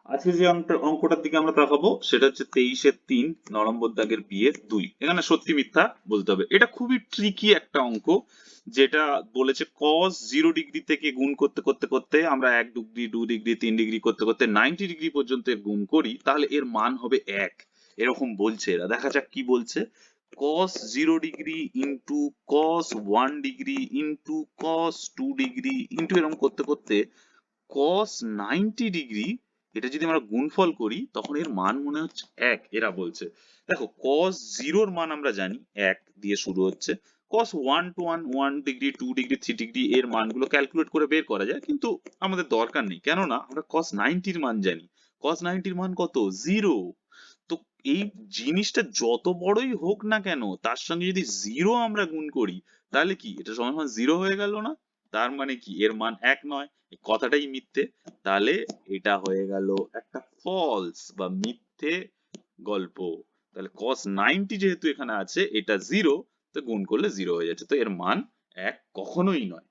আজকে যে অঙ্কটার দিকে আমরা তাকাবো সেটা হচ্ছে 23-3 নম্বর দাগের বিয়ের 2। এখানে সত্যি মিথ্যা বলতে হবে। এটা খুবই ট্রিকি একটা অঙ্ক, যেটা বলেছে cos 0 ডিগ্রি থেকে গুণ করতে করতে করতে আমরা 1 ডিগ্রি 2 ডিগ্রি 3 ডিগ্রি করতে করতে 90 ডিগ্রি পর্যন্ত এর গুণ করি, তাহলে এর মান হবে 1। এরকম বলছে এরা, দেখা যাক কি বলছে। cos 0 degree into cos 1 degree into cos 2 degree into এরকম করতে করতে cos 90 ডিগ্রি, এটা যদি আমরা গুণফল করি তখন এর মান মনে হচ্ছে 1, এরা বলছে। দেখো cos 0 মান আমরা জানি 1 দিয়ে শুরু হচ্ছে, cos 1 two 1 degree 2 degree 3 degree এর মানগুলো ক্যালকুলেট করে বের করা যায়, কিন্তু আমাদের দরকার নেই, কেননা আমরা cos 90 মান জানি। cos 90 মান কত? 0। তো এই জিনিসটা যত বড়ই হোক না কেন, তার সঙ্গে যদি 0 আমরা গুণ করি, তাহলে কি এটা সমান সমান 0 হয়ে গেল না? তার মানে কি এর মান 1 নয়, এই কথাটাই মিথ্যে। তাহলে এটা হয়ে গেল একটা ফলস বা মিথ্যে গল্প। তাহলে cos 90 যেহেতু এখানে আছে, এটা 0, তো গুণ করলে 0 হয়ে যাচ্ছে, তো এর মান 1 কখনোই নয়।